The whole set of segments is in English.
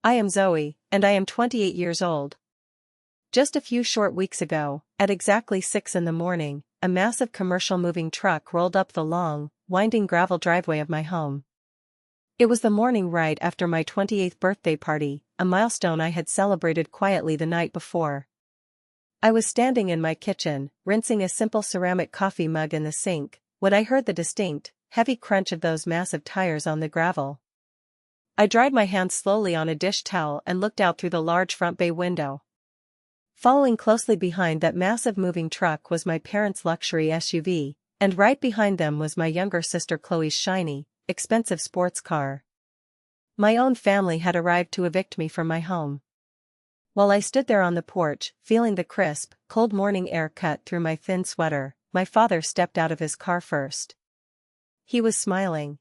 I am Zoe, and I am 28 years old. Just a few short weeks ago, at exactly 6 in the morning, a massive commercial moving truck rolled up the long, winding gravel driveway of my home. It was the morning right after my 28th birthday party, a milestone I had celebrated quietly the night before. I was standing in my kitchen, rinsing a simple ceramic coffee mug in the sink, when I heard the distinct, heavy crunch of those massive tires on the gravel. I dried my hands slowly on a dish towel and looked out through the large front bay window. Following closely behind that massive moving truck was my parents' luxury SUV, and right behind them was my younger sister Chloe's shiny, expensive sports car. My own family had arrived to evict me from my home. While I stood there on the porch, feeling the crisp, cold morning air cut through my thin sweater, my father stepped out of his car first. He was smiling.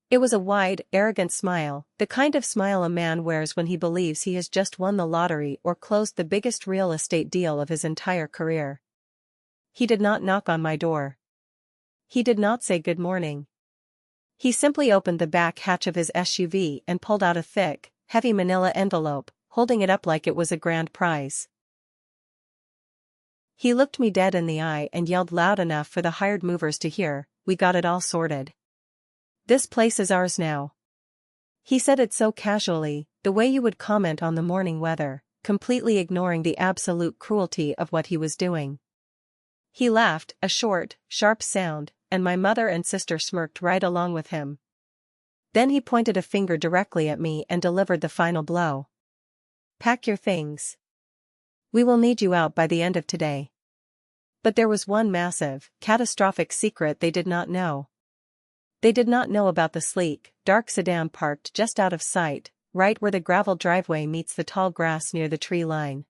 It was a wide, arrogant smile, the kind of smile a man wears when he believes he has just won the lottery or closed the biggest real estate deal of his entire career. He did not knock on my door. He did not say good morning. He simply opened the back hatch of his SUV and pulled out a thick, heavy manila envelope, holding it up like it was a grand prize. He looked me dead in the eye and yelled loud enough for the hired movers to hear, "We got it all sorted. This place is ours now." He said it so casually, the way you would comment on the morning weather, completely ignoring the absolute cruelty of what he was doing. He laughed, a short, sharp sound, and my mother and sister smirked right along with him. Then he pointed a finger directly at me and delivered the final blow. "Pack your things. We will need you out by the end of today." But there was one massive, catastrophic secret they did not know. They did not know about the sleek, dark sedan parked just out of sight, right where the gravel driveway meets the tall grass near the tree line.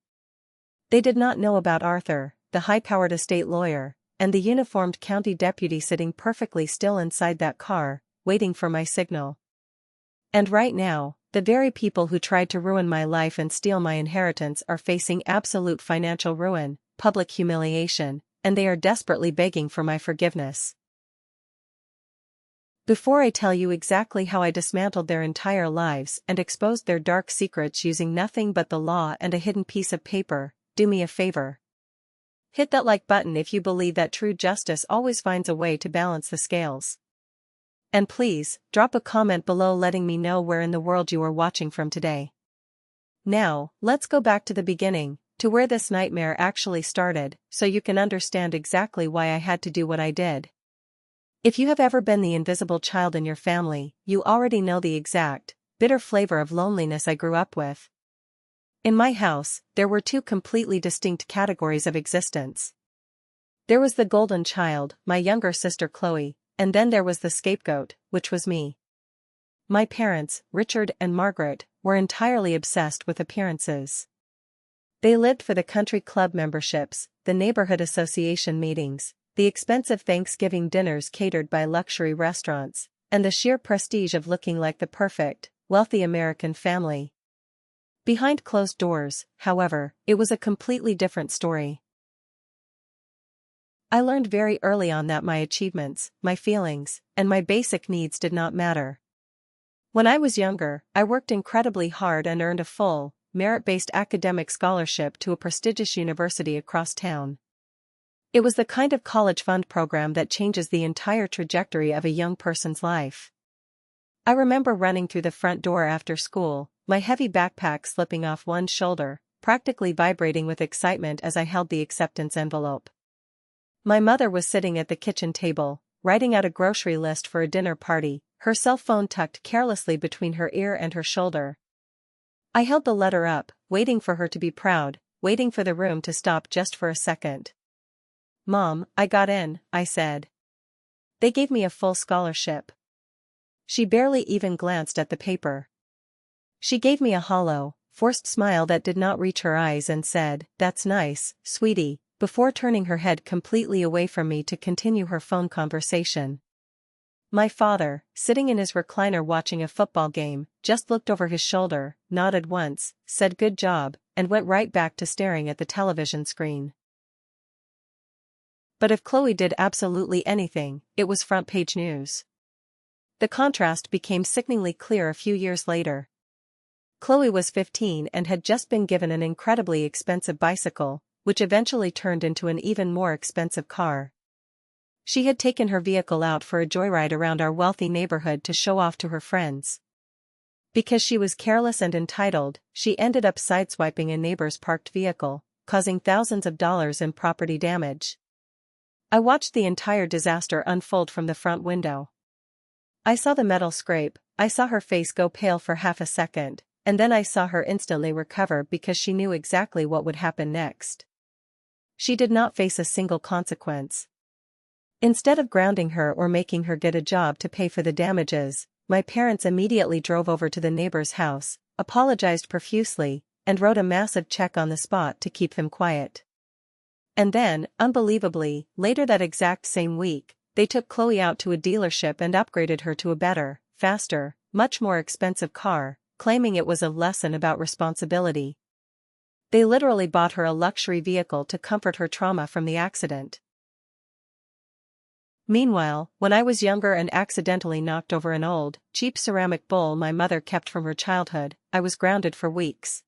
They did not know about Arthur, the high-powered estate lawyer, and the uniformed county deputy sitting perfectly still inside that car, waiting for my signal. And right now, the very people who tried to ruin my life and steal my inheritance are facing absolute financial ruin, public humiliation, and they are desperately begging for my forgiveness. Before I tell you exactly how I dismantled their entire lives and exposed their dark secrets using nothing but the law and a hidden piece of paper, do me a favor. Hit that like button if you believe that true justice always finds a way to balance the scales. And please, drop a comment below letting me know where in the world you are watching from today. Now, let's go back to the beginning, to where this nightmare actually started, so you can understand exactly why I had to do what I did. If you have ever been the invisible child in your family, you already know the exact, bitter flavor of loneliness I grew up with. In my house, there were two completely distinct categories of existence. There was the golden child, my younger sister Chloe, and then there was the scapegoat, which was me. My parents, Richard and Margaret, were entirely obsessed with appearances. They lived for the country club memberships, the neighborhood association meetings, the expensive Thanksgiving dinners catered by luxury restaurants, and the sheer prestige of looking like the perfect, wealthy American family. Behind closed doors, however, it was a completely different story. I learned very early on that my achievements, my feelings, and my basic needs did not matter. When I was younger, I worked incredibly hard and earned a full, merit-based academic scholarship to a prestigious university across town. It was the kind of college fund program that changes the entire trajectory of a young person's life. I remember running through the front door after school, my heavy backpack slipping off one shoulder, practically vibrating with excitement as I held the acceptance envelope. My mother was sitting at the kitchen table, writing out a grocery list for a dinner party, her cell phone tucked carelessly between her ear and her shoulder. I held the letter up, waiting for her to be proud, waiting for the room to stop just for a second. "Mom, I got in," I said. "They gave me a full scholarship." She barely even glanced at the paper. She gave me a hollow, forced smile that did not reach her eyes and said, "That's nice, sweetie," before turning her head completely away from me to continue her phone conversation. My father, sitting in his recliner watching a football game, just looked over his shoulder, nodded once, said good job, and went right back to staring at the television screen. But if Chloe did absolutely anything, it was front-page news. The contrast became sickeningly clear a few years later. Chloe was 15 and had just been given an incredibly expensive bicycle, which eventually turned into an even more expensive car. She had taken her vehicle out for a joyride around our wealthy neighborhood to show off to her friends. Because she was careless and entitled, she ended up sideswiping a neighbor's parked vehicle, causing thousands of dollars in property damage. I watched the entire disaster unfold from the front window. I saw the metal scrape, I saw her face go pale for half a second, and then I saw her instantly recover because she knew exactly what would happen next. She did not face a single consequence. Instead of grounding her or making her get a job to pay for the damages, my parents immediately drove over to the neighbor's house, apologized profusely, and wrote a massive check on the spot to keep him quiet. And then, unbelievably, later that exact same week, they took Chloe out to a dealership and upgraded her to a better, faster, much more expensive car, claiming it was a lesson about responsibility. They literally bought her a luxury vehicle to comfort her trauma from the accident. Meanwhile, when I was younger and accidentally knocked over an old, cheap ceramic bowl my mother kept from her childhood, I was grounded for weeks.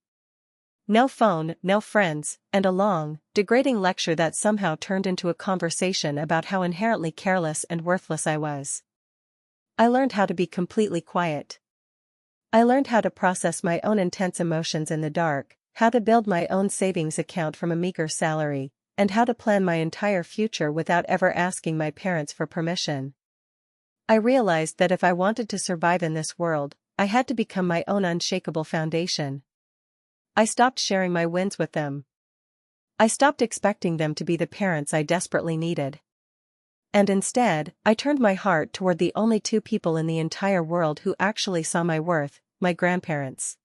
No phone, no friends, and a long, degrading lecture that somehow turned into a conversation about how inherently careless and worthless I was. I learned how to be completely quiet. I learned how to process my own intense emotions in the dark, how to build my own savings account from a meager salary, and how to plan my entire future without ever asking my parents for permission. I realized that if I wanted to survive in this world, I had to become my own unshakable foundation. I stopped sharing my wins with them. I stopped expecting them to be the parents I desperately needed. And instead, I turned my heart toward the only two people in the entire world who actually saw my worth, my grandparents.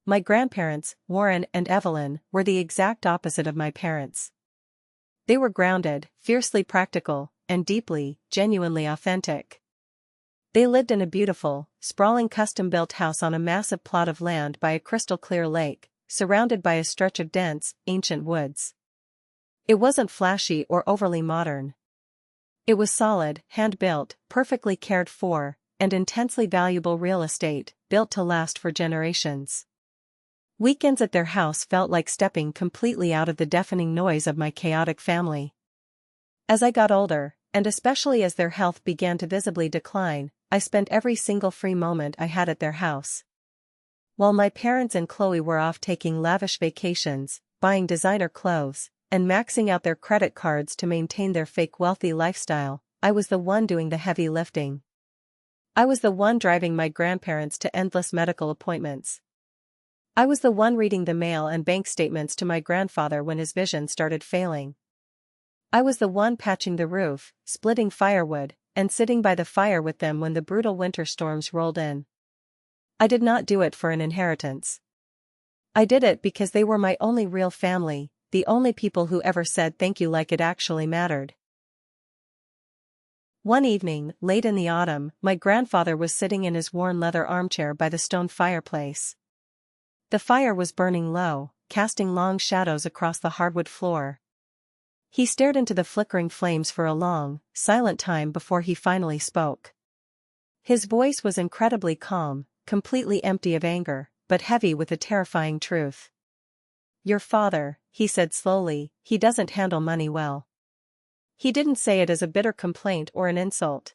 My grandparents, Warren and Evelyn, were the exact opposite of my parents. They were grounded, fiercely practical, and deeply, genuinely authentic. They lived in a beautiful, sprawling custom-built house on a massive plot of land by a crystal-clear lake, surrounded by a stretch of dense, ancient woods. It wasn't flashy or overly modern. It was solid, hand-built, perfectly cared for, and intensely valuable real estate, built to last for generations. Weekends at their house felt like stepping completely out of the deafening noise of my chaotic family. As I got older, and especially as their health began to visibly decline, I spent every single free moment I had at their house. While my parents and Chloe were off taking lavish vacations, buying designer clothes, and maxing out their credit cards to maintain their fake wealthy lifestyle, I was the one doing the heavy lifting. I was the one driving my grandparents to endless medical appointments. I was the one reading the mail and bank statements to my grandfather when his vision started failing. I was the one patching the roof, splitting firewood, and sitting by the fire with them when the brutal winter storms rolled in. I did not do it for an inheritance. I did it because they were my only real family, the only people who ever said thank you like it actually mattered. One evening, late in the autumn, my grandfather was sitting in his worn leather armchair by the stone fireplace. The fire was burning low, casting long shadows across the hardwood floor. He stared into the flickering flames for a long, silent time before he finally spoke. His voice was incredibly calm, completely empty of anger, but heavy with a terrifying truth. "Your father," he said slowly, "he doesn't handle money well." He didn't say it as a bitter complaint or an insult.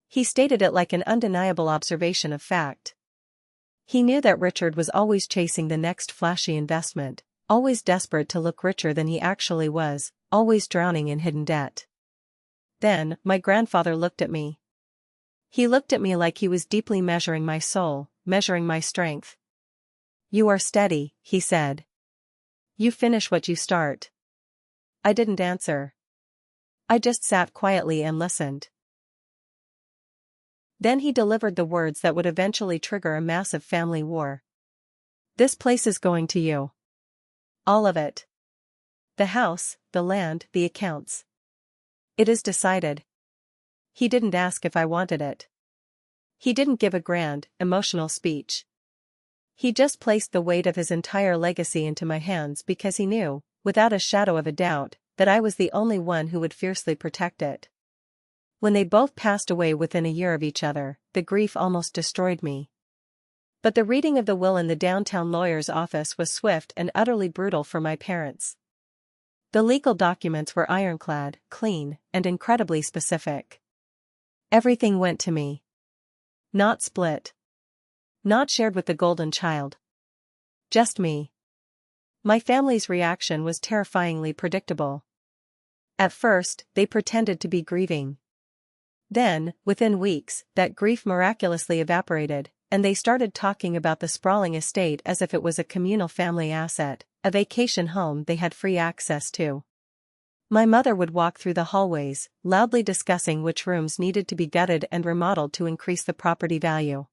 He stated it like an undeniable observation of fact. He knew that Richard was always chasing the next flashy investment, always desperate to look richer than he actually was, always drowning in hidden debt. Then, my grandfather looked at me. He looked at me like he was deeply measuring my soul, measuring my strength. "You are steady," he said. "You finish what you start." I didn't answer. I just sat quietly and listened. Then he delivered the words that would eventually trigger a massive family war. "This place is going to you. All of it. The house, the land, the accounts. It is decided." He didn't ask if I wanted it. He didn't give a grand, emotional speech. He just placed the weight of his entire legacy into my hands because he knew, without a shadow of a doubt, that I was the only one who would fiercely protect it. When they both passed away within a year of each other, the grief almost destroyed me. But the reading of the will in the downtown lawyer's office was swift and utterly brutal for my parents. The legal documents were ironclad, clean, and incredibly specific. Everything went to me. Not split. Not shared with the golden child. Just me. My family's reaction was terrifyingly predictable. At first, they pretended to be grieving. Then, within weeks, that grief miraculously evaporated, and they started talking about the sprawling estate as if it was a communal family asset, a vacation home they had free access to. My mother would walk through the hallways, loudly discussing which rooms needed to be gutted and remodeled to increase the property value.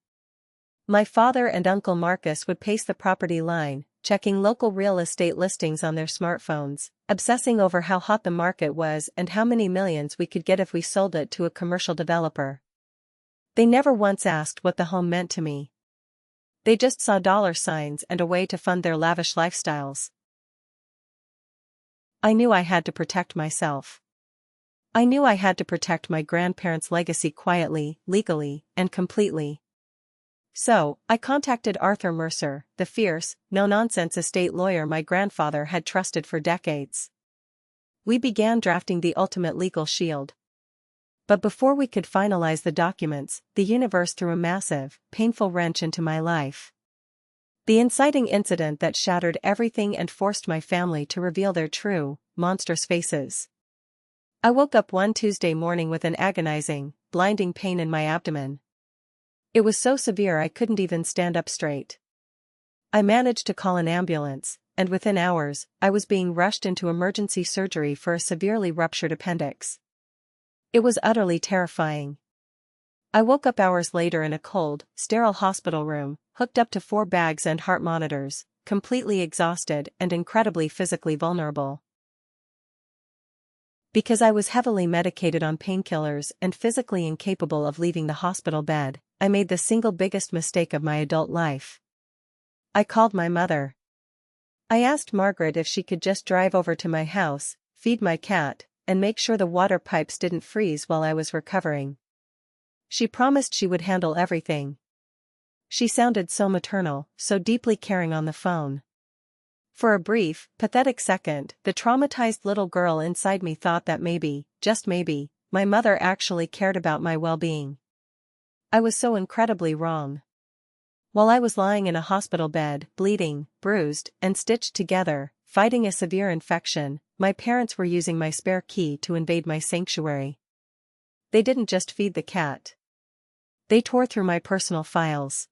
My father and Uncle Marcus would pace the property line, checking local real estate listings on their smartphones, obsessing over how hot the market was and how many millions we could get if we sold it to a commercial developer. They never once asked what the home meant to me. They just saw dollar signs and a way to fund their lavish lifestyles. I knew I had to protect myself. I knew I had to protect my grandparents' legacy quietly, legally, and completely. So, I contacted Arthur Mercer, the fierce, no-nonsense estate lawyer my grandfather had trusted for decades. We began drafting the ultimate legal shield. But before we could finalize the documents, the universe threw a massive, painful wrench into my life. The inciting incident that shattered everything and forced my family to reveal their true, monstrous faces. I woke up one Tuesday morning with an agonizing, blinding pain in my abdomen. It was so severe I couldn't even stand up straight. I managed to call an ambulance, and within hours, I was being rushed into emergency surgery for a severely ruptured appendix. It was utterly terrifying. I woke up hours later in a cold, sterile hospital room, hooked up to 4 bags and heart monitors, completely exhausted and incredibly physically vulnerable. Because I was heavily medicated on painkillers and physically incapable of leaving the hospital bed, I made the single biggest mistake of my adult life. I called my mother. I asked Margaret if she could just drive over to my house, feed my cat, and make sure the water pipes didn't freeze while I was recovering. She promised she would handle everything. She sounded so maternal, so deeply caring on the phone. For a brief, pathetic second, the traumatized little girl inside me thought that maybe, just maybe, my mother actually cared about my well-being. I was so incredibly wrong. While I was lying in a hospital bed, bleeding, bruised, and stitched together, fighting a severe infection, my parents were using my spare key to invade my sanctuary. They didn't just feed the cat. They tore through my personal files.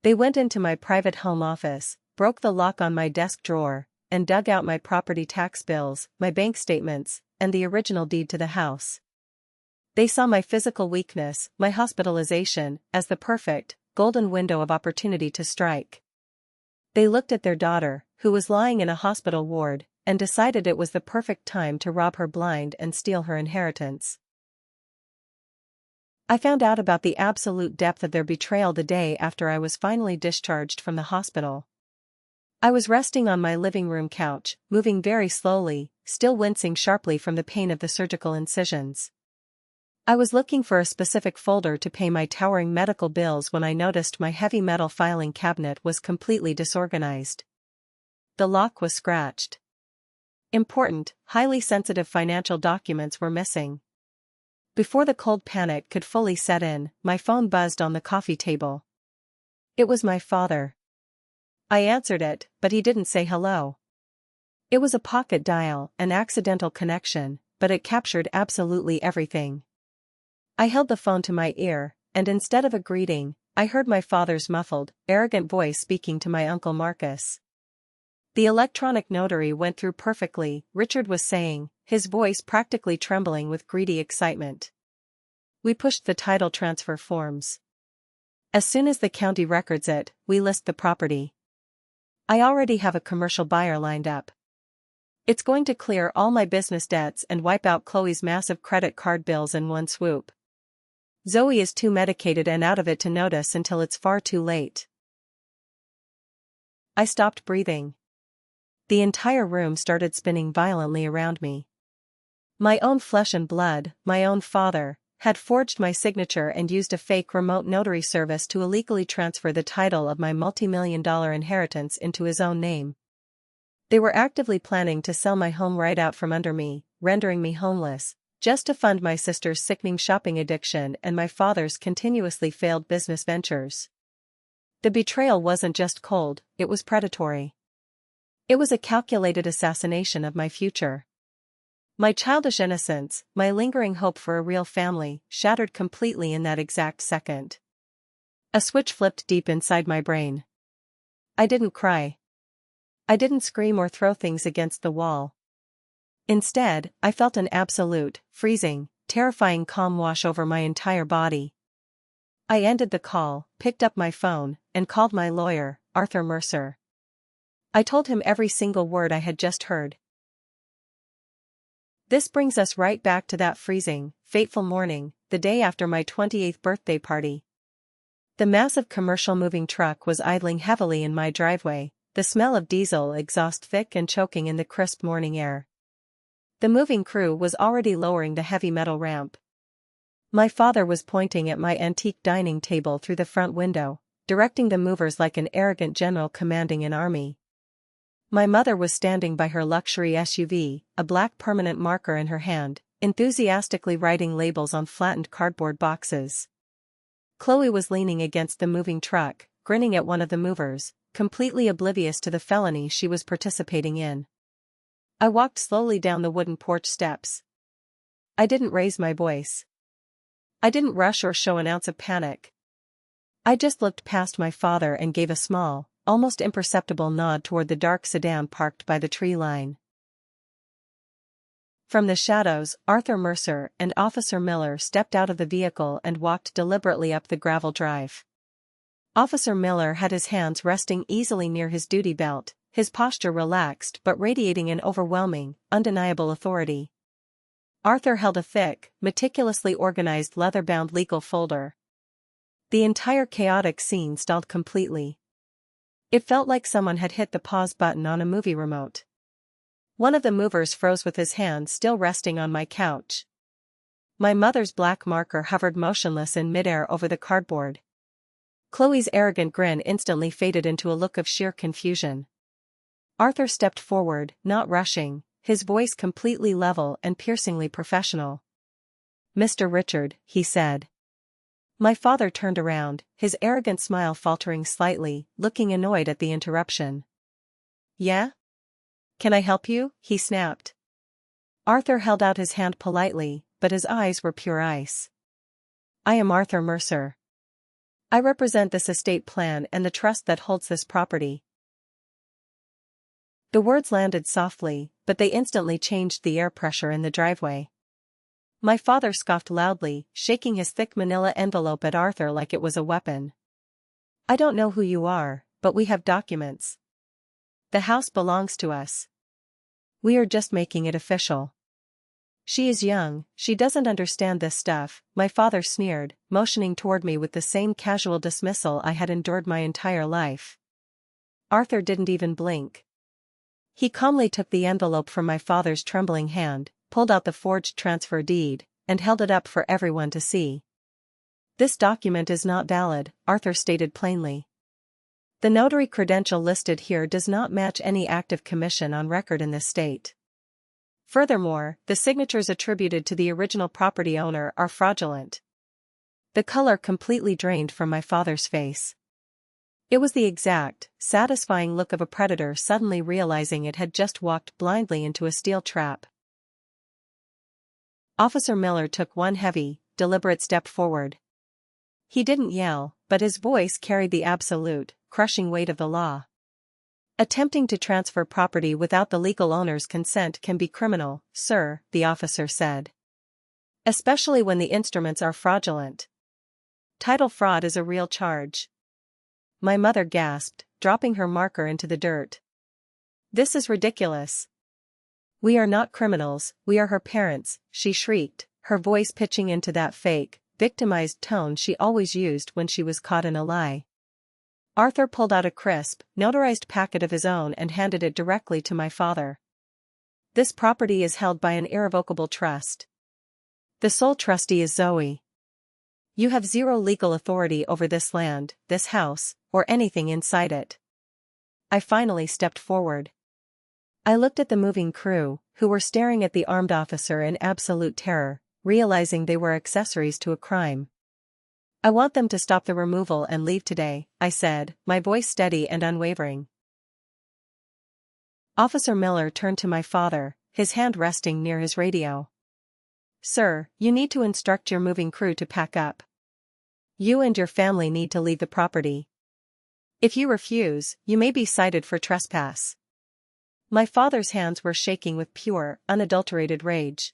They went into my private home office, broke the lock on my desk drawer, and dug out my property tax bills, my bank statements, and the original deed to the house. They saw my physical weakness, my hospitalization, as the perfect, golden window of opportunity to strike. They looked at their daughter, who was lying in a hospital ward, and decided it was the perfect time to rob her blind and steal her inheritance. I found out about the absolute depth of their betrayal the day after I was finally discharged from the hospital. I was resting on my living room couch, moving very slowly, still wincing sharply from the pain of the surgical incisions. I was looking for a specific folder to pay my towering medical bills when I noticed my heavy metal filing cabinet was completely disorganized. The lock was scratched. Important, highly sensitive financial documents were missing. Before the cold panic could fully set in, my phone buzzed on the coffee table. It was my father. I answered it, but he didn't say hello. It was a pocket dial, an accidental connection, but it captured absolutely everything. I held the phone to my ear, and instead of a greeting, I heard my father's muffled, arrogant voice speaking to my Uncle Marcus. The electronic notary went through perfectly, Richard was saying, his voice practically trembling with greedy excitement. We pushed the title transfer forms. As soon as the county records it, we list the property. I already have a commercial buyer lined up. It's going to clear all my business debts and wipe out Chloe's massive credit card bills in one swoop. Zoe is too medicated and out of it to notice until it's far too late. I stopped breathing. The entire room started spinning violently around me. My own flesh and blood, my own father, had forged my signature and used a fake remote notary service to illegally transfer the title of my multi-million-dollar inheritance into his own name. They were actively planning to sell my home right out from under me, rendering me homeless, just to fund my sister's sickening shopping addiction and my father's continuously failed business ventures. The betrayal wasn't just cold, it was predatory. It was a calculated assassination of my future. My childish innocence, my lingering hope for a real family, shattered completely in that exact second. A switch flipped deep inside my brain. I didn't cry. I didn't scream or throw things against the wall. Instead, I felt an absolute, freezing, terrifying calm wash over my entire body. I ended the call, picked up my phone, and called my lawyer, Arthur Mercer. I told him every single word I had just heard. This brings us right back to that freezing, fateful morning, the day after my 28th birthday party. The massive commercial moving truck was idling heavily in my driveway, the smell of diesel exhaust thick and choking in the crisp morning air. The moving crew was already lowering the heavy metal ramp. My father was pointing at my antique dining table through the front window, directing the movers like an arrogant general commanding an army. My mother was standing by her luxury SUV, a black permanent marker in her hand, enthusiastically writing labels on flattened cardboard boxes. Chloe was leaning against the moving truck, grinning at one of the movers, completely oblivious to the felony she was participating in. I walked slowly down the wooden porch steps. I didn't raise my voice. I didn't rush or show an ounce of panic. I just looked past my father and gave a small, almost imperceptible nod toward the dark sedan parked by the tree line. From the shadows, Arthur Mercer and Officer Miller stepped out of the vehicle and walked deliberately up the gravel drive. Officer Miller had his hands resting easily near his duty belt, his posture relaxed but radiating an overwhelming, undeniable authority. Arthur held a thick, meticulously organized leather-bound legal folder. The entire chaotic scene stalled completely. It felt like someone had hit the pause button on a movie remote. One of the movers froze with his hand still resting on my couch. My mother's black marker hovered motionless in midair over the cardboard. Chloe's arrogant grin instantly faded into a look of sheer confusion. Arthur stepped forward, not rushing, his voice completely level and piercingly professional. "Mr. Richard," he said. My father turned around, his arrogant smile faltering slightly, looking annoyed at the interruption. "Yeah? Can I help you?" he snapped. Arthur held out his hand politely, but his eyes were pure ice. "I am Arthur Mercer. I represent this estate plan and the trust that holds this property." The words landed softly, but they instantly changed the air pressure in the driveway. My father scoffed loudly, shaking his thick manila envelope at Arthur like it was a weapon. "I don't know who you are, but we have documents. The house belongs to us. We are just making it official." "She is young, she doesn't understand this stuff," my father sneered, motioning toward me with the same casual dismissal I had endured my entire life. Arthur didn't even blink. He calmly took the envelope from my father's trembling hand, pulled out the forged transfer deed, and held it up for everyone to see. "This document is not valid," Arthur stated plainly. "The notary credential listed here does not match any active commission on record in this state. Furthermore, the signatures attributed to the original property owner are fraudulent." The color completely drained from my father's face. It was the exact, satisfying look of a predator suddenly realizing it had just walked blindly into a steel trap. Officer Miller took one heavy, deliberate step forward. He didn't yell, but his voice carried the absolute, crushing weight of the law. "Attempting to transfer property without the legal owner's consent can be criminal, sir," the officer said. "Especially when the instruments are fraudulent. Title fraud is a real charge." My mother gasped, dropping her marker into the dirt. "This is ridiculous. We are not criminals, we are her parents," she shrieked, her voice pitching into that fake, victimized tone she always used when she was caught in a lie. Arthur pulled out a crisp, notarized packet of his own and handed it directly to my father. "This property is held by an irrevocable trust. The sole trustee is Zoe. You have zero legal authority over this land, this house, or anything inside it. I finally stepped forward. I looked at the moving crew, who were staring at the armed officer in absolute terror, realizing they were accessories to a crime. I want them to stop the removal and leave today, I said, my voice steady and unwavering. Officer Miller turned to my father, his hand resting near his radio. Sir, you need to instruct your moving crew to pack up. You and your family need to leave the property. If you refuse, you may be cited for trespass. My father's hands were shaking with pure, unadulterated rage.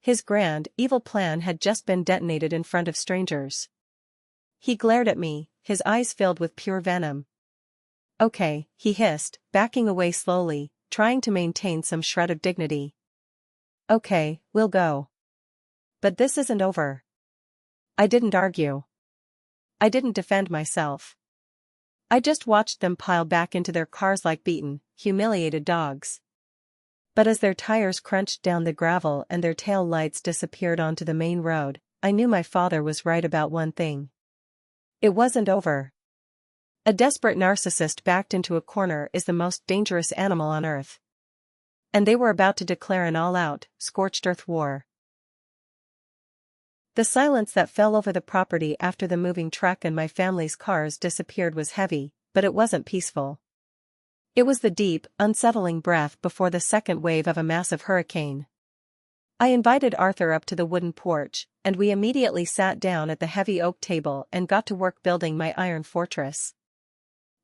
His grand, evil plan had just been detonated in front of strangers. He glared at me, his eyes filled with pure venom. Okay, he hissed, backing away slowly, trying to maintain some shred of dignity. Okay, we'll go. But this isn't over. I didn't argue. I didn't defend myself. I just watched them pile back into their cars like beaten, humiliated dogs. But as their tires crunched down the gravel and their tail lights disappeared onto the main road, I knew my father was right about one thing. It wasn't over. A desperate narcissist backed into a corner is the most dangerous animal on earth. And they were about to declare an all-out, scorched-earth war. The silence that fell over the property after the moving truck and my family's cars disappeared was heavy, but it wasn't peaceful. It was the deep, unsettling breath before the second wave of a massive hurricane. I invited Arthur up to the wooden porch, and we immediately sat down at the heavy oak table and got to work building my iron fortress.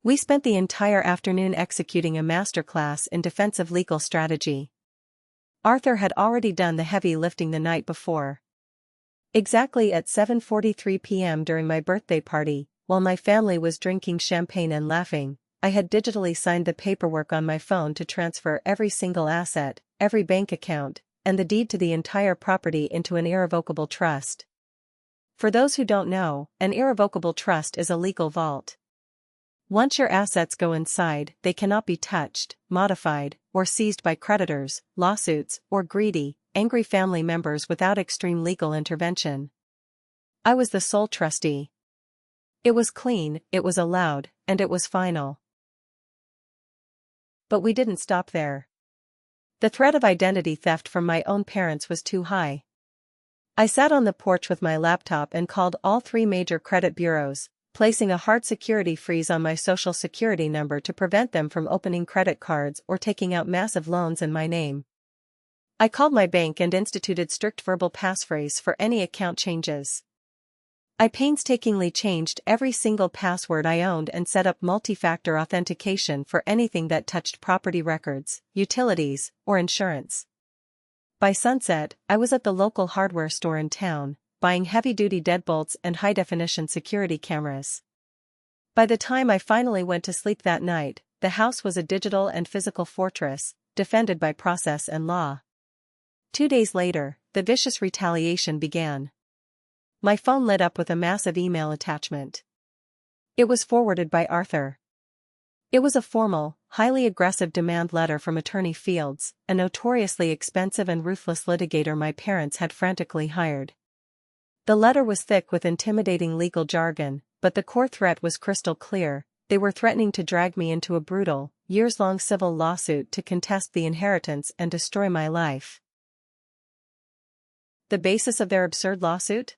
We spent the entire afternoon executing a masterclass in defensive legal strategy. Arthur had already done the heavy lifting the night before. Exactly at 7:43 p.m. during my birthday party, while my family was drinking champagne and laughing, I had digitally signed the paperwork on my phone to transfer every single asset, every bank account, and the deed to the entire property into an irrevocable trust. For those who don't know, an irrevocable trust is a legal vault. Once your assets go inside, they cannot be touched, modified, or seized by creditors, lawsuits, or greedy, angry family members without extreme legal intervention. I was the sole trustee. It was clean, it was allowed, and it was final. But we didn't stop there. The threat of identity theft from my own parents was too high. I sat on the porch with my laptop and called all 3 major credit bureaus, placing a hard security freeze on my social security number to prevent them from opening credit cards or taking out massive loans in my name. I called my bank and instituted strict verbal passphrase for any account changes. I painstakingly changed every single password I owned and set up multi-factor authentication for anything that touched property records, utilities, or insurance. By sunset, I was at the local hardware store in town, buying heavy-duty deadbolts and high-definition security cameras. By the time I finally went to sleep that night, the house was a digital and physical fortress, defended by process and law. 2 days later, the vicious retaliation began. My phone lit up with a massive email attachment. It was forwarded by Arthur. It was a formal, highly aggressive demand letter from Attorney Fields, a notoriously expensive and ruthless litigator my parents had frantically hired. The letter was thick with intimidating legal jargon, but the core threat was crystal clear. They were threatening to drag me into a brutal, years-long civil lawsuit to contest the inheritance and destroy my life. The basis of their absurd lawsuit?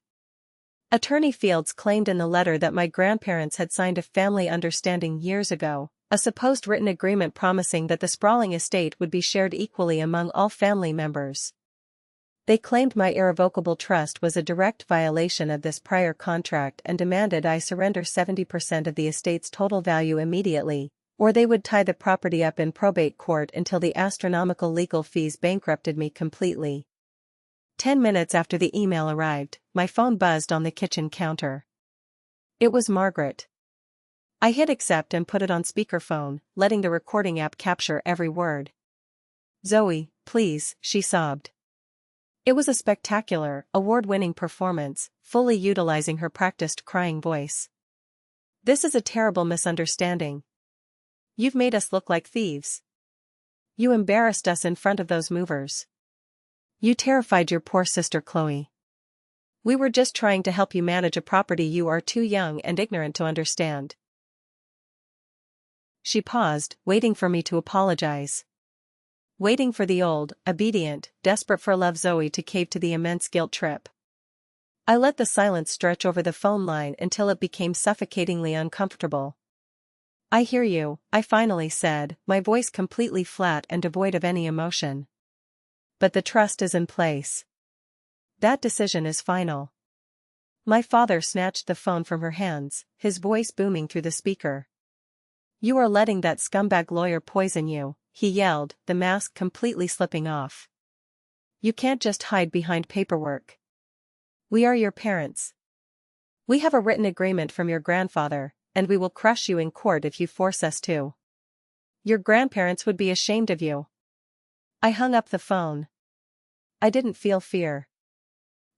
Attorney Fields claimed in the letter that my grandparents had signed a family understanding years ago, a supposed written agreement promising that the sprawling estate would be shared equally among all family members. They claimed my irrevocable trust was a direct violation of this prior contract and demanded I surrender 70% of the estate's total value immediately, or they would tie the property up in probate court until the astronomical legal fees bankrupted me completely. 10 minutes after the email arrived, my phone buzzed on the kitchen counter. It was Margaret. I hit accept and put it on speakerphone, letting the recording app capture every word. "Zoe, please," she sobbed. It was a spectacular, award-winning performance, fully utilizing her practiced crying voice. "This is a terrible misunderstanding. You've made us look like thieves. You embarrassed us in front of those movers. You terrified your poor sister Chloe. We were just trying to help you manage a property you are too young and ignorant to understand. She paused, waiting for me to apologize. Waiting for the old, obedient, desperate for love Zoe to cave to the immense guilt trip. I let the silence stretch over the phone line until it became suffocatingly uncomfortable. I hear you, I finally said, my voice completely flat and devoid of any emotion. But the trust is in place. That decision is final. My father snatched the phone from her hands, his voice booming through the speaker. You are letting that scumbag lawyer poison you, he yelled, the mask completely slipping off. You can't just hide behind paperwork. We are your parents. We have a written agreement from your grandfather, and we will crush you in court if you force us to. Your grandparents would be ashamed of you. I hung up the phone. I didn't feel fear.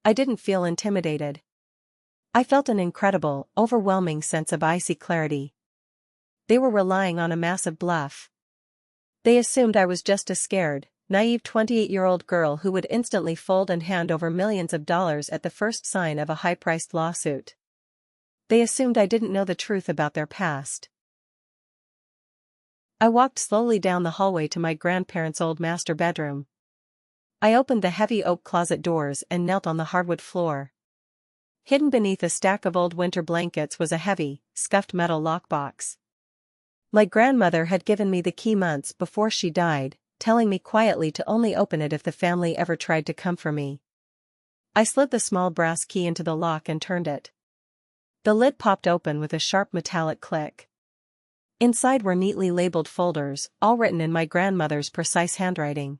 I didn't feel intimidated. I felt an incredible, overwhelming sense of icy clarity. They were relying on a massive bluff. They assumed I was just a scared, naive 28-year-old girl who would instantly fold and hand over millions of dollars at the first sign of a high-priced lawsuit. They assumed I didn't know the truth about their past. I walked slowly down the hallway to my grandparents' old master bedroom. I opened the heavy oak closet doors and knelt on the hardwood floor. Hidden beneath a stack of old winter blankets was a heavy, scuffed metal lockbox. My grandmother had given me the key months before she died, telling me quietly to only open it if the family ever tried to come for me. I slid the small brass key into the lock and turned it. The lid popped open with a sharp metallic click. Inside were neatly labeled folders, all written in my grandmother's precise handwriting.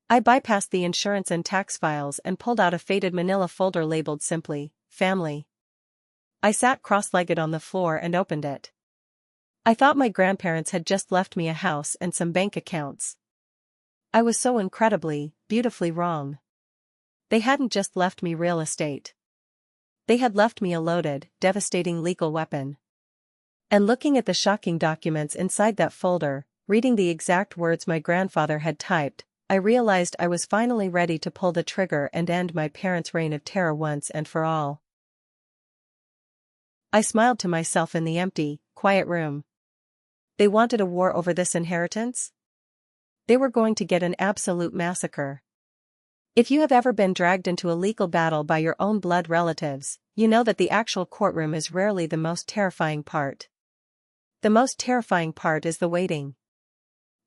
I bypassed the insurance and tax files and pulled out a faded manila folder labeled simply, Family. I sat cross-legged on the floor and opened it. I thought my grandparents had just left me a house and some bank accounts. I was so incredibly, beautifully wrong. They hadn't just left me real estate. They had left me a loaded, devastating legal weapon. And looking at the shocking documents inside that folder, reading the exact words my grandfather had typed, I realized I was finally ready to pull the trigger and end my parents' reign of terror once and for all. I smiled to myself in the empty, quiet room. They wanted a war over this inheritance? They were going to get an absolute massacre. If you have ever been dragged into a legal battle by your own blood relatives, you know that the actual courtroom is rarely the most terrifying part. The most terrifying part is the waiting.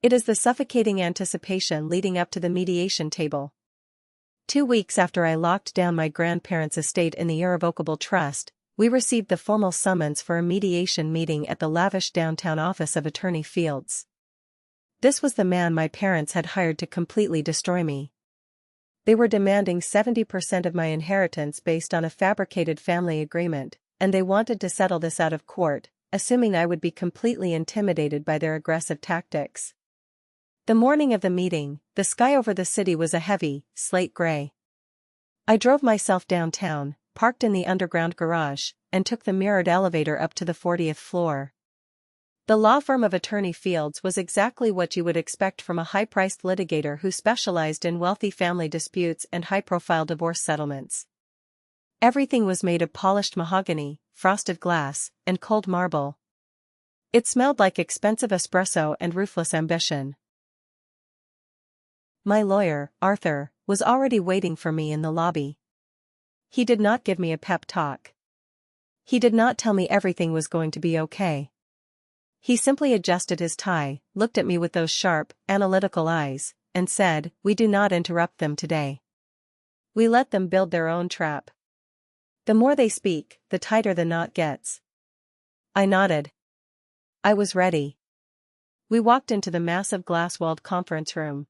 It is the suffocating anticipation leading up to the mediation table. 2 weeks after I locked down my grandparents' estate in the Irrevocable Trust, we received the formal summons for a mediation meeting at the lavish downtown office of Attorney Fields. This was the man my parents had hired to completely destroy me. They were demanding 70% of my inheritance based on a fabricated family agreement, and they wanted to settle this out of court, assuming I would be completely intimidated by their aggressive tactics. The morning of the meeting, the sky over the city was a heavy, slate gray. I drove myself downtown, parked in the underground garage, and took the mirrored elevator up to the 40th floor. The law firm of Attorney Fields was exactly what you would expect from a high-priced litigator who specialized in wealthy family disputes and high-profile divorce settlements. Everything was made of polished mahogany, frosted glass, and cold marble. It smelled like expensive espresso and ruthless ambition. My lawyer, Arthur, was already waiting for me in the lobby. He did not give me a pep talk. He did not tell me everything was going to be okay. He simply adjusted his tie, looked at me with those sharp, analytical eyes, and said, "We do not interrupt them today. We let them build their own trap. The more they speak, the tighter the knot gets." I nodded. I was ready. We walked into the massive glass-walled conference room.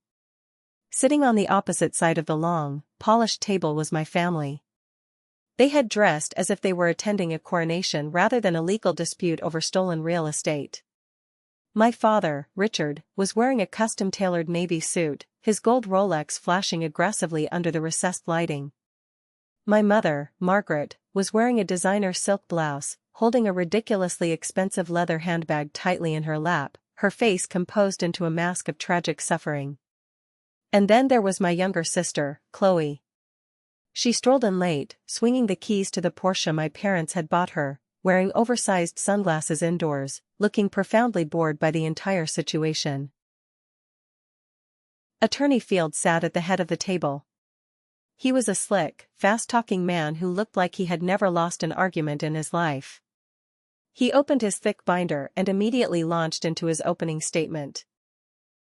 Sitting on the opposite side of the long, polished table was my family. They had dressed as if they were attending a coronation rather than a legal dispute over stolen real estate. My father, Richard, was wearing a custom-tailored navy suit, his gold Rolex flashing aggressively under the recessed lighting. My mother, Margaret, was wearing a designer silk blouse, holding a ridiculously expensive leather handbag tightly in her lap, her face composed into a mask of tragic suffering. And then there was my younger sister, Chloe. She strolled in late, swinging the keys to the Porsche my parents had bought her, wearing oversized sunglasses indoors, looking profoundly bored by the entire situation. Attorney Fields sat at the head of the table. He was a slick, fast-talking man who looked like he had never lost an argument in his life. He opened his thick binder and immediately launched into his opening statement.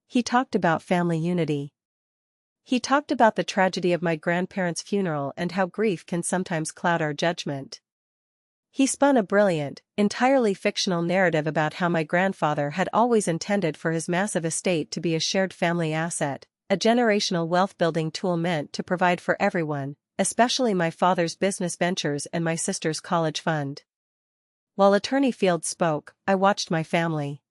He talked about family unity. He talked about the tragedy of my grandparents' funeral and how grief can sometimes cloud our judgment. He spun a brilliant, entirely fictional narrative about how my grandfather had always intended for his massive estate to be a shared family asset, a generational wealth-building tool meant to provide for everyone, especially my father's business ventures and my sister's college fund. While Attorney Fields spoke, I watched my family.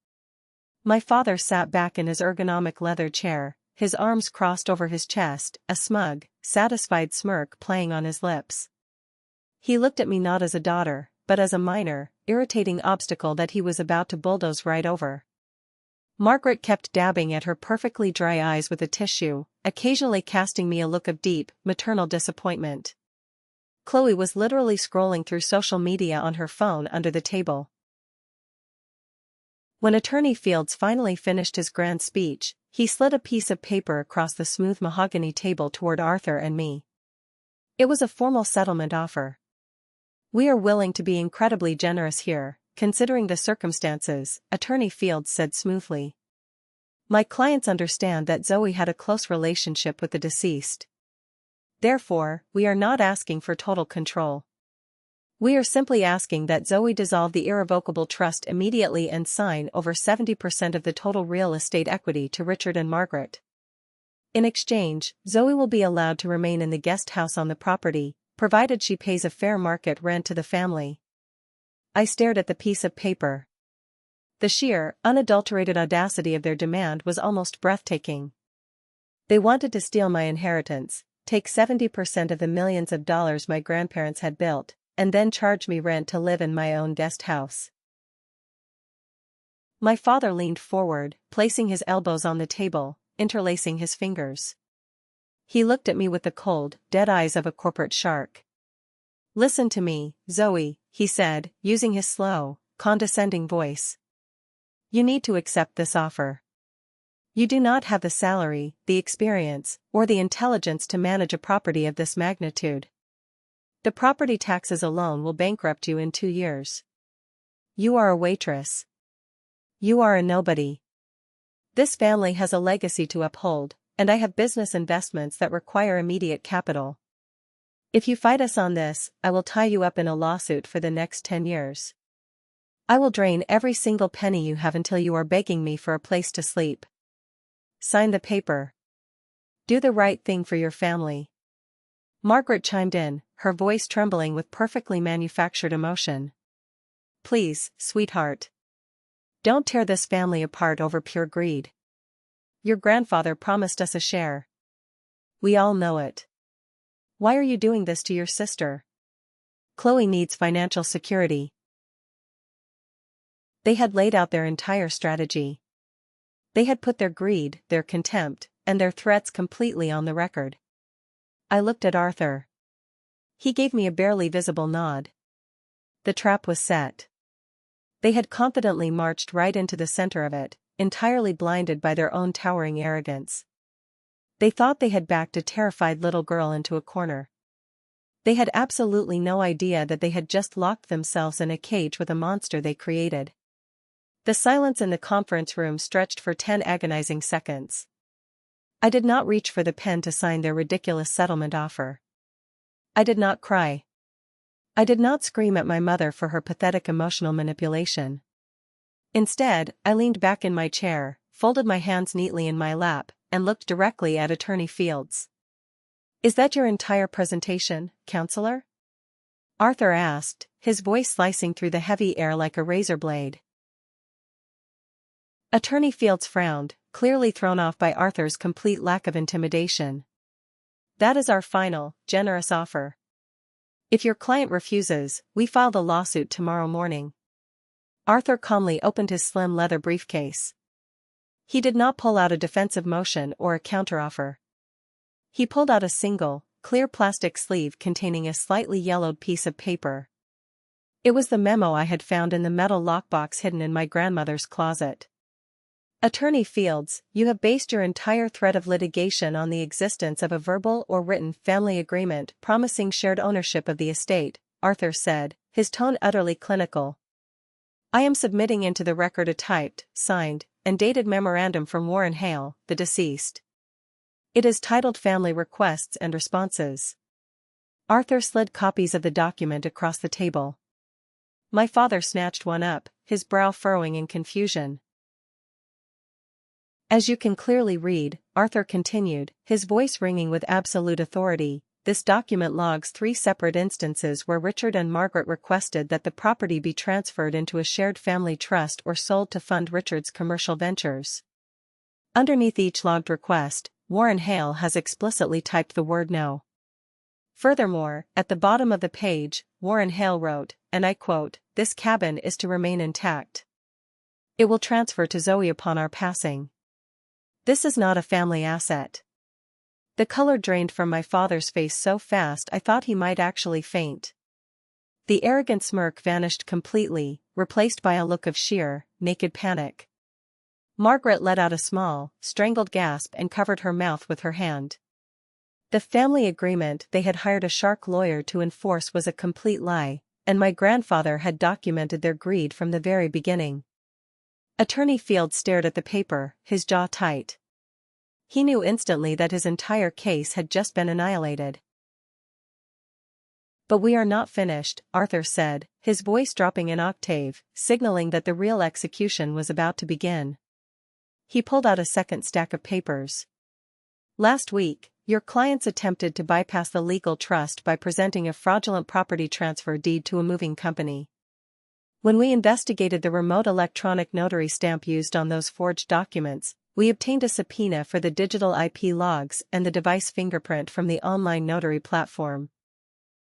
My father sat back in his ergonomic leather chair, his arms crossed over his chest, a smug, satisfied smirk playing on his lips. He looked at me not as a daughter, but as a minor, irritating obstacle that he was about to bulldoze right over. Margaret kept dabbing at her perfectly dry eyes with a tissue, occasionally casting me a look of deep, maternal disappointment. Chloe was literally scrolling through social media on her phone under the table. When Attorney Fields finally finished his grand speech, he slid a piece of paper across the smooth mahogany table toward Arthur and me. It was a formal settlement offer. "We are willing to be incredibly generous here, considering the circumstances," Attorney Fields said smoothly. "My clients understand that Zoe had a close relationship with the deceased. Therefore, we are not asking for total control. We are simply asking that Zoe dissolve the irrevocable trust immediately and sign over 70% of the total real estate equity to Richard and Margaret. In exchange, Zoe will be allowed to remain in the guest house on the property, provided she pays a fair market rent to the family." I stared at the piece of paper. The sheer, unadulterated audacity of their demand was almost breathtaking. They wanted to steal my inheritance, take 70% of the millions of dollars my grandparents had built, and then charge me rent to live in my own guest house. My father leaned forward, placing his elbows on the table, interlacing his fingers. He looked at me with the cold, dead eyes of a corporate shark. "Listen to me, Zoe," he said, using his slow, condescending voice. "You need to accept this offer. You do not have the salary, the experience, or the intelligence to manage a property of this magnitude. The property taxes alone will bankrupt you in 2 years. You are a waitress. You are a nobody. This family has a legacy to uphold, and I have business investments that require immediate capital. If you fight us on this, I will tie you up in a lawsuit for the next 10 years. I will drain every single penny you have until you are begging me for a place to sleep. Sign the paper. Do the right thing for your family." Margaret chimed in, her voice trembling with perfectly manufactured emotion. "Please, sweetheart. Don't tear this family apart over pure greed. Your grandfather promised us a share. We all know it. Why are you doing this to your sister? Chloe needs financial security." They had laid out their entire strategy. They had put their greed, their contempt, and their threats completely on the record. I looked at Arthur. He gave me a barely visible nod. The trap was set. They had confidently marched right into the center of it, entirely blinded by their own towering arrogance. They thought they had backed a terrified little girl into a corner. They had absolutely no idea that they had just locked themselves in a cage with a monster they created. The silence in the conference room stretched for 10 agonizing seconds. I did not reach for the pen to sign their ridiculous settlement offer. I did not cry. I did not scream at my mother for her pathetic emotional manipulation. Instead, I leaned back in my chair, folded my hands neatly in my lap, and looked directly at Attorney Fields. "Is that your entire presentation, counselor?" Arthur asked, his voice slicing through the heavy air like a razor blade. Attorney Fields frowned, clearly thrown off by Arthur's complete lack of intimidation. "That is our final, generous offer. If your client refuses, we file the lawsuit tomorrow morning." Arthur calmly opened his slim leather briefcase. He did not pull out a defensive motion or a counteroffer. He pulled out a single, clear plastic sleeve containing a slightly yellowed piece of paper. It was the memo I had found in the metal lockbox hidden in my grandmother's closet. Attorney Fields, you have based your entire threat of litigation on the existence of a verbal or written family agreement promising shared ownership of the estate, Arthur said, his tone utterly clinical. I am submitting into the record a typed, signed, and dated memorandum from Warren Hale, the deceased. It is titled Family Requests and Responses. Arthur slid copies of the document across the table. My father snatched one up, his brow furrowing in confusion. As you can clearly read, Arthur continued, his voice ringing with absolute authority, this document logs 3 separate instances where Richard and Margaret requested that the property be transferred into a shared family trust or sold to fund Richard's commercial ventures. Underneath each logged request, Warren Hale has explicitly typed the word no. Furthermore, at the bottom of the page, Warren Hale wrote, and I quote, "This cabin is to remain intact. It will transfer to Zoe upon our passing. This is not a family asset." The color drained from my father's face so fast I thought he might actually faint. The arrogant smirk vanished completely, replaced by a look of sheer, naked panic. Margaret let out a small, strangled gasp and covered her mouth with her hand. The family agreement they had hired a shark lawyer to enforce was a complete lie, and my grandfather had documented their greed from the very beginning. Attorney Field stared at the paper, his jaw tight. He knew instantly that his entire case had just been annihilated. But we are not finished, Arthur said, his voice dropping an octave, signaling that the real execution was about to begin. He pulled out a second stack of papers. Last week, your clients attempted to bypass the legal trust by presenting a fraudulent property transfer deed to a moving company. When we investigated the remote electronic notary stamp used on those forged documents, we obtained a subpoena for the digital IP logs and the device fingerprint from the online notary platform.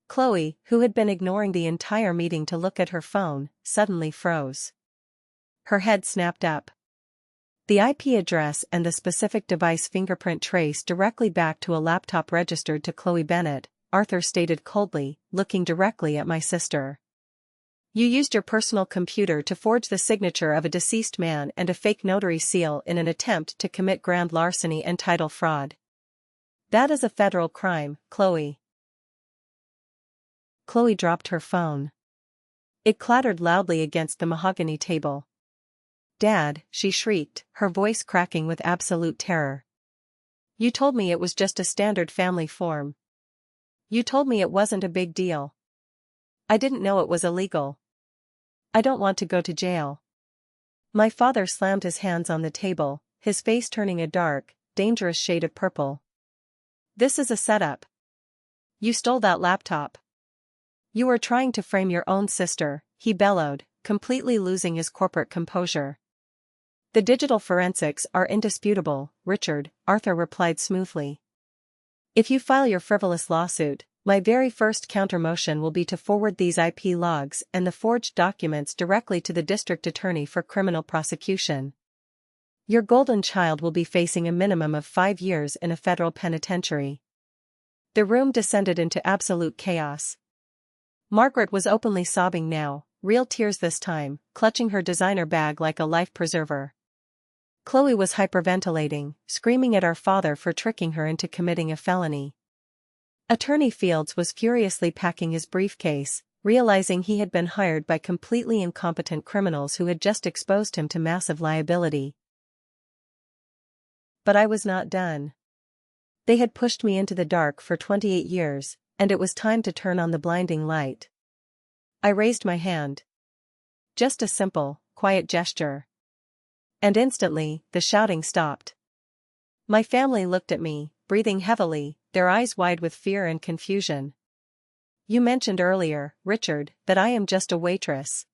Chloe, who had been ignoring the entire meeting to look at her phone, suddenly froze. Her head snapped up. The IP address and the specific device fingerprint traced directly back to a laptop registered to Chloe Bennett, Arthur stated coldly, looking directly at my sister. You used your personal computer to forge the signature of a deceased man and a fake notary seal in an attempt to commit grand larceny and title fraud. That is a federal crime, Chloe. Chloe dropped her phone. It clattered loudly against the mahogany table. Dad, she shrieked, her voice cracking with absolute terror. You told me it was just a standard family form. You told me it wasn't a big deal. I didn't know it was illegal. I don't want to go to jail. My father slammed his hands on the table, his face turning a dark, dangerous shade of purple. This is a setup. You stole that laptop. You were trying to frame your own sister, he bellowed, completely losing his corporate composure. The digital forensics are indisputable, Richard, Arthur replied smoothly. If you file your frivolous lawsuit, my very first countermotion will be to forward these IP logs and the forged documents directly to the district attorney for criminal prosecution. Your golden child will be facing a minimum of 5 years in a federal penitentiary. The room descended into absolute chaos. Margaret was openly sobbing now, real tears this time, clutching her designer bag like a life preserver. Chloe was hyperventilating, screaming at our father for tricking her into committing a felony. Attorney Fields was furiously packing his briefcase, realizing he had been hired by completely incompetent criminals who had just exposed him to massive liability. But I was not done. They had pushed me into the dark for 28 years, and it was time to turn on the blinding light. I raised my hand. Just a simple, quiet gesture. And instantly, the shouting stopped. My family looked at me, breathing heavily, their eyes wide with fear and confusion. You mentioned earlier, Richard, that I am just a waitress.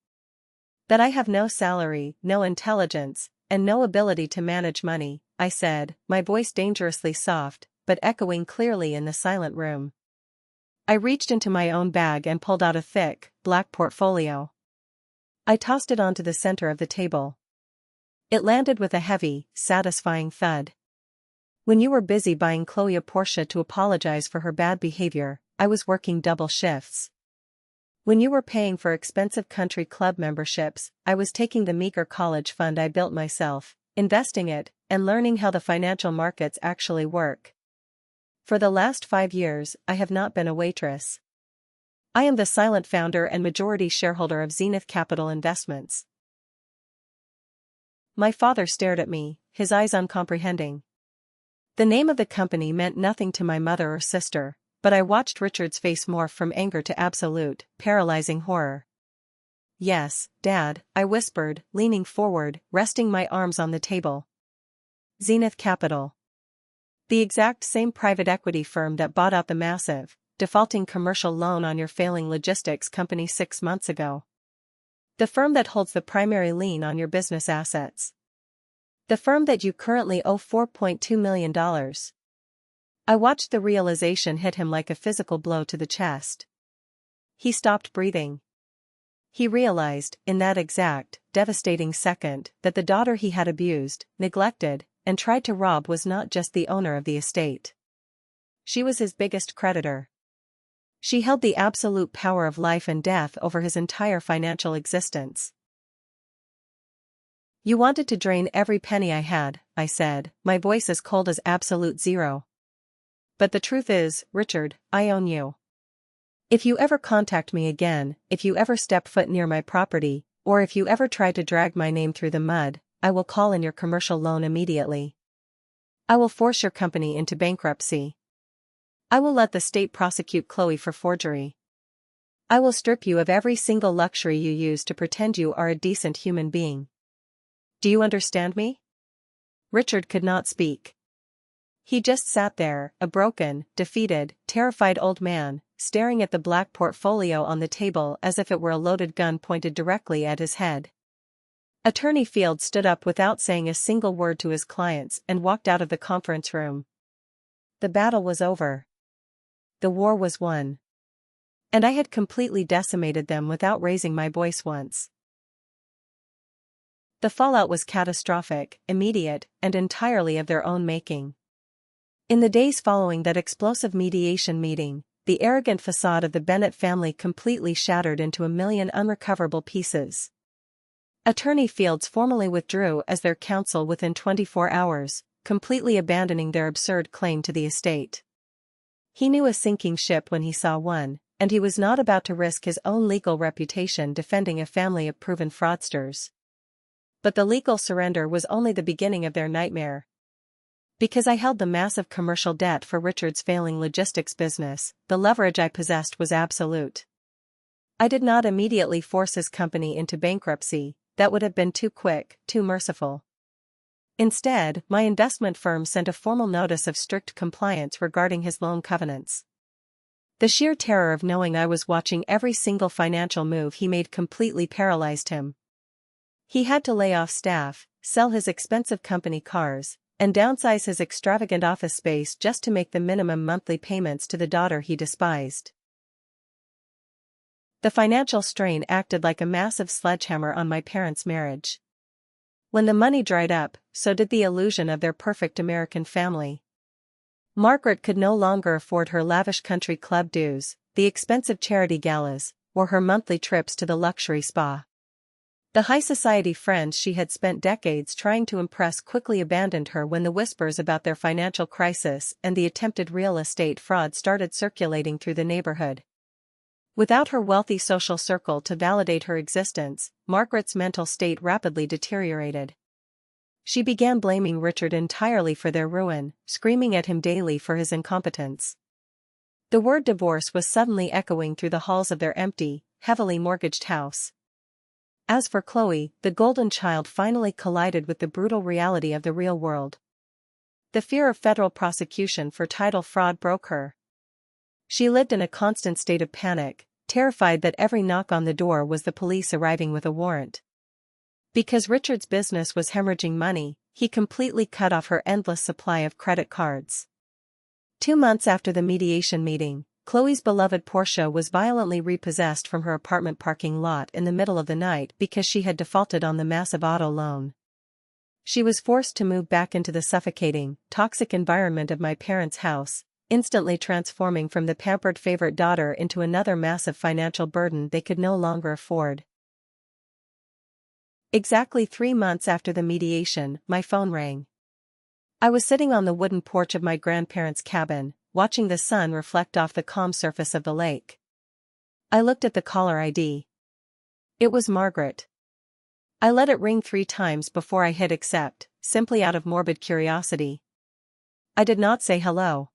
That I have no salary, no intelligence, and no ability to manage money, I said, my voice dangerously soft, but echoing clearly in the silent room. I reached into my own bag and pulled out a thick, black portfolio. I tossed it onto the center of the table. It landed with a heavy, satisfying thud. When you were busy buying Chloe a Porsche to apologize for her bad behavior, I was working double shifts. When you were paying for expensive country club memberships, I was taking the meager college fund I built myself, investing it, and learning how the financial markets actually work. For the last 5 years, I have not been a waitress. I am the silent founder and majority shareholder of Zenith Capital Investments. My father stared at me, his eyes uncomprehending. The name of the company meant nothing to my mother or sister, but I watched Richard's face morph from anger to absolute, paralyzing horror. "Yes, Dad," I whispered, leaning forward, resting my arms on the table. "Zenith Capital. The exact same private equity firm that bought out the massive, defaulting commercial loan on your failing logistics company 6 months ago. The firm that holds the primary lien on your business assets. The firm that you currently owe $4.2 million. I watched the realization hit him like a physical blow to the chest. He stopped breathing. He realized, in that exact, devastating second, that the daughter he had abused, neglected, and tried to rob was not just the owner of the estate. She was his biggest creditor. She held the absolute power of life and death over his entire financial existence. "You wanted to drain every penny I had," I said, my voice as cold as absolute zero. "But the truth is, Richard, I own you. If you ever contact me again, if you ever step foot near my property, or if you ever try to drag my name through the mud, I will call in your commercial loan immediately. I will force your company into bankruptcy. I will let the state prosecute Chloe for forgery. I will strip you of every single luxury you use to pretend you are a decent human being. Do you understand me?" Richard could not speak. He just sat there, a broken, defeated, terrified old man, staring at the black portfolio on the table as if it were a loaded gun pointed directly at his head. Attorney Field stood up without saying a single word to his clients and walked out of the conference room. The battle was over. The war was won. And I had completely decimated them without raising my voice once. The fallout was catastrophic, immediate, and entirely of their own making. In the days following that explosive mediation meeting, the arrogant facade of the Bennett family completely shattered into a million unrecoverable pieces. Attorney Fields formally withdrew as their counsel within 24 hours, completely abandoning their absurd claim to the estate. He knew a sinking ship when he saw one, and he was not about to risk his own legal reputation defending a family of proven fraudsters. But the legal surrender was only the beginning of their nightmare. Because I held the massive commercial debt for Richard's failing logistics business, the leverage I possessed was absolute. I did not immediately force his company into bankruptcy, that would have been too quick, too merciful. Instead, my investment firm sent a formal notice of strict compliance regarding his loan covenants. The sheer terror of knowing I was watching every single financial move he made completely paralyzed him. He had to lay off staff, sell his expensive company cars, and downsize his extravagant office space just to make the minimum monthly payments to the daughter he despised. The financial strain acted like a massive sledgehammer on my parents' marriage. When the money dried up, so did the illusion of their perfect American family. Margaret could no longer afford her lavish country club dues, the expensive charity galas, or her monthly trips to the luxury spa. The high society friends she had spent decades trying to impress quickly abandoned her when the whispers about their financial crisis and the attempted real estate fraud started circulating through the neighborhood. Without her wealthy social circle to validate her existence, Margaret's mental state rapidly deteriorated. She began blaming Richard entirely for their ruin, screaming at him daily for his incompetence. The word divorce was suddenly echoing through the halls of their empty, heavily mortgaged house. As for Chloe, the golden child finally collided with the brutal reality of the real world. The fear of federal prosecution for title fraud broke her. She lived in a constant state of panic, terrified that every knock on the door was the police arriving with a warrant. Because Richard's business was hemorrhaging money, he completely cut off her endless supply of credit cards. 2 months after the mediation meeting, Chloe's beloved Porsche was violently repossessed from her apartment parking lot in the middle of the night because she had defaulted on the massive auto loan. She was forced to move back into the suffocating, toxic environment of my parents' house, instantly transforming from the pampered favorite daughter into another massive financial burden they could no longer afford. Exactly 3 months after the mediation, my phone rang. I was sitting on the wooden porch of my grandparents' cabin, watching the sun reflect off the calm surface of the lake. I looked at the caller ID. It was Margaret. I let it ring 3 times before I hit accept, simply out of morbid curiosity. I did not say hello.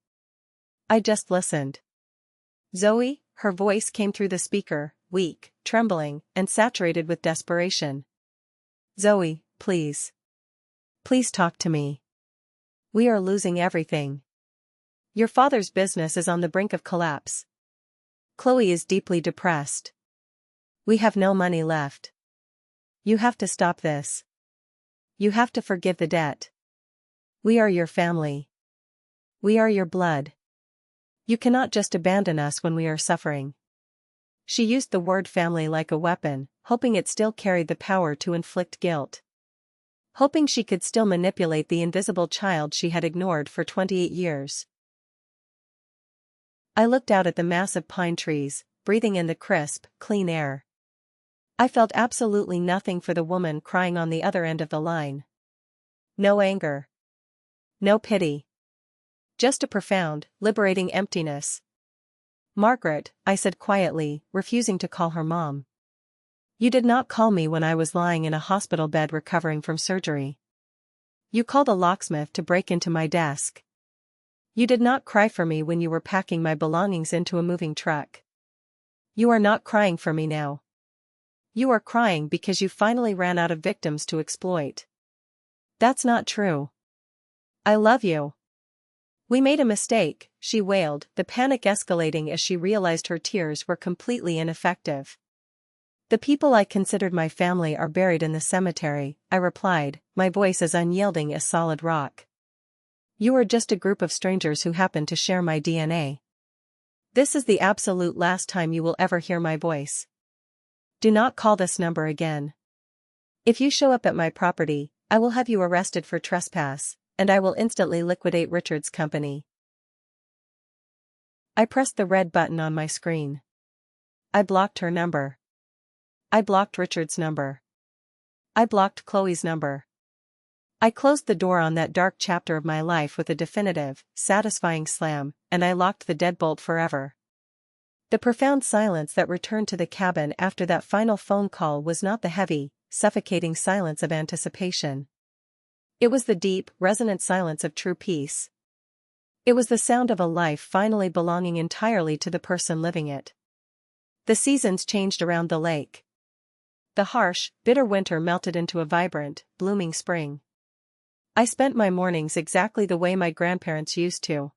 I just listened. Zoe, her voice came through the speaker, weak, trembling, and saturated with desperation. Zoe, please. Please talk to me. We are losing everything. Your father's business is on the brink of collapse. Chloe is deeply depressed. We have no money left. You have to stop this. You have to forgive the debt. We are your family. We are your blood. You cannot just abandon us when we are suffering. She used the word family like a weapon, hoping it still carried the power to inflict guilt. Hoping she could still manipulate the invisible child she had ignored for 28 years. I looked out at the massive pine trees, breathing in the crisp, clean air. I felt absolutely nothing for the woman crying on the other end of the line. No anger. No pity. Just a profound, liberating emptiness. Margaret, I said quietly, refusing to call her mom. You did not call me when I was lying in a hospital bed recovering from surgery. You called a locksmith to break into my desk. You did not cry for me when you were packing my belongings into a moving truck. You are not crying for me now. You are crying because you finally ran out of victims to exploit. That's not true. I love you. We made a mistake, she wailed, the panic escalating as she realized her tears were completely ineffective. The people I considered my family are buried in the cemetery, I replied, my voice as unyielding as solid rock. You are just a group of strangers who happen to share my DNA. This is the absolute last time you will ever hear my voice. Do not call this number again. If you show up at my property, I will have you arrested for trespass, and I will instantly liquidate Richard's company. I pressed the red button on my screen. I blocked her number. I blocked Richard's number. I blocked Chloe's number. I closed the door on that dark chapter of my life with a definitive, satisfying slam, and I locked the deadbolt forever. The profound silence that returned to the cabin after that final phone call was not the heavy, suffocating silence of anticipation. It was the deep, resonant silence of true peace. It was the sound of a life finally belonging entirely to the person living it. The seasons changed around the lake. The harsh, bitter winter melted into a vibrant, blooming spring. I spent my mornings exactly the way my grandparents used to.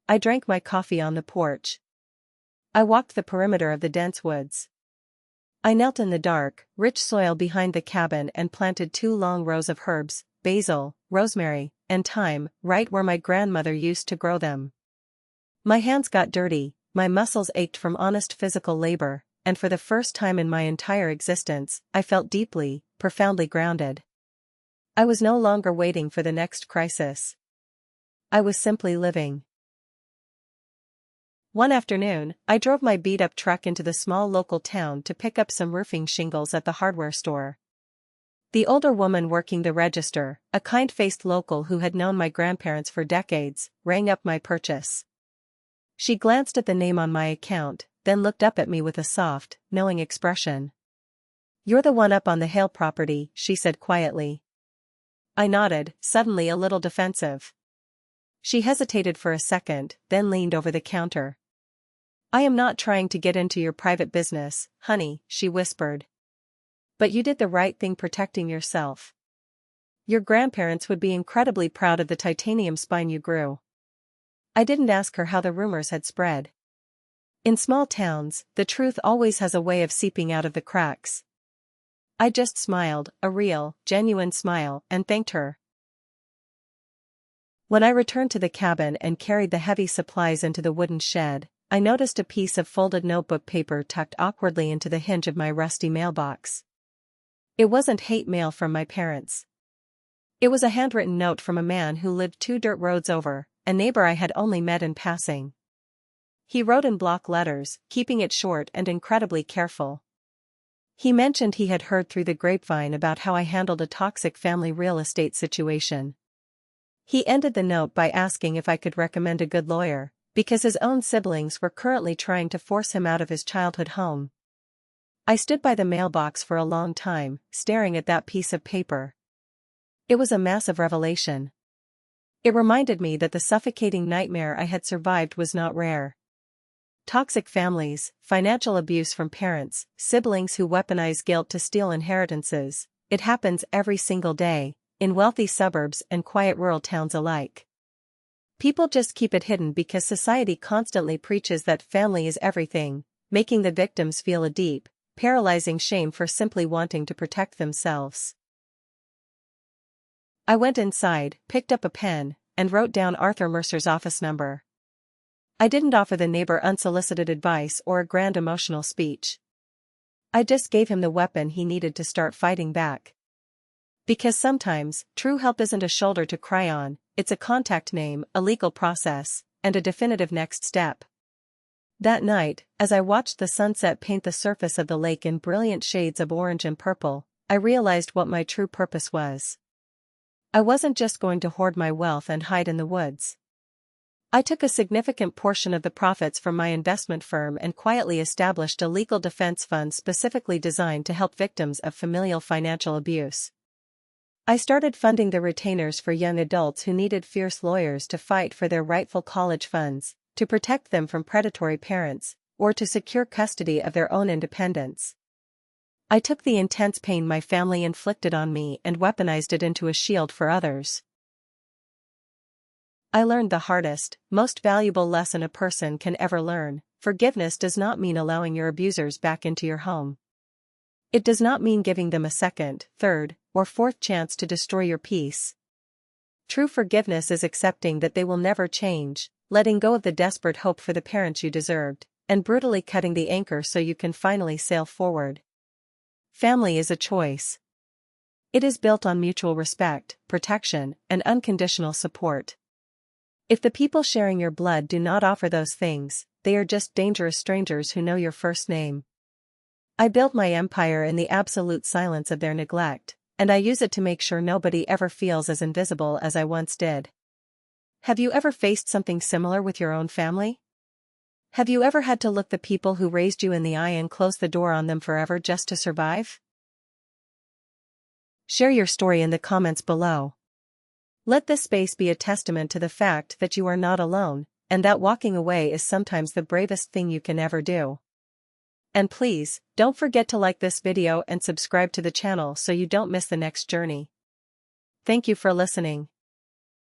I drank my coffee on the porch. I walked the perimeter of the dense woods. I knelt in the dark, rich soil behind the cabin and planted 2 long rows of herbs, basil, rosemary, and thyme, right where my grandmother used to grow them. My hands got dirty, my muscles ached from honest physical labor, and for the first time in my entire existence, I felt deeply, profoundly grounded. I was no longer waiting for the next crisis. I was simply living. One afternoon, I drove my beat-up truck into the small local town to pick up some roofing shingles at the hardware store. The older woman working the register, a kind-faced local who had known my grandparents for decades, rang up my purchase. She glanced at the name on my account, then looked up at me with a soft, knowing expression. You're the one up on the Hale property, she said quietly. I nodded, suddenly a little defensive. She hesitated for a second, then leaned over the counter. I am not trying to get into your private business, honey, she whispered. But you did the right thing protecting yourself. Your grandparents would be incredibly proud of the titanium spine you grew. I didn't ask her how the rumors had spread. In small towns, the truth always has a way of seeping out of the cracks. I just smiled, a real, genuine smile, and thanked her. When I returned to the cabin and carried the heavy supplies into the wooden shed, I noticed a piece of folded notebook paper tucked awkwardly into the hinge of my rusty mailbox. It wasn't hate mail from my parents. It was a handwritten note from a man who lived 2 dirt roads over, a neighbor I had only met in passing. He wrote in block letters, keeping it short and incredibly careful. He mentioned he had heard through the grapevine about how I handled a toxic family real estate situation. He ended the note by asking if I could recommend a good lawyer, because his own siblings were currently trying to force him out of his childhood home. I stood by the mailbox for a long time, staring at that piece of paper. It was a massive revelation. It reminded me that the suffocating nightmare I had survived was not rare. Toxic families, financial abuse from parents, siblings who weaponize guilt to steal inheritances, it happens every single day, in wealthy suburbs and quiet rural towns alike. People just keep it hidden because society constantly preaches that family is everything, making the victims feel a deep, paralyzing shame for simply wanting to protect themselves. I went inside, picked up a pen, and wrote down Arthur Mercer's office number. I didn't offer the neighbor unsolicited advice or a grand emotional speech. I just gave him the weapon he needed to start fighting back. Because sometimes, true help isn't a shoulder to cry on, it's a contact name, a legal process, and a definitive next step. That night, as I watched the sunset paint the surface of the lake in brilliant shades of orange and purple, I realized what my true purpose was. I wasn't just going to hoard my wealth and hide in the woods. I took a significant portion of the profits from my investment firm and quietly established a legal defense fund specifically designed to help victims of familial financial abuse. I started funding the retainers for young adults who needed fierce lawyers to fight for their rightful college funds, to protect them from predatory parents, or to secure custody of their own independence. I took the intense pain my family inflicted on me and weaponized it into a shield for others. I learned the hardest, most valuable lesson a person can ever learn: forgiveness does not mean allowing your abusers back into your home. It does not mean giving them a second, third, or fourth chance to destroy your peace. True forgiveness is accepting that they will never change, letting go of the desperate hope for the parents you deserved, and brutally cutting the anchor so you can finally sail forward. Family is a choice. It is built on mutual respect, protection, and unconditional support. If the people sharing your blood do not offer those things, they are just dangerous strangers who know your first name. I built my empire in the absolute silence of their neglect, and I use it to make sure nobody ever feels as invisible as I once did. Have you ever faced something similar with your own family? Have you ever had to look the people who raised you in the eye and close the door on them forever just to survive? Share your story in the comments below. Let this space be a testament to the fact that you are not alone, and that walking away is sometimes the bravest thing you can ever do. And please, don't forget to like this video and subscribe to the channel so you don't miss the next journey. Thank you for listening.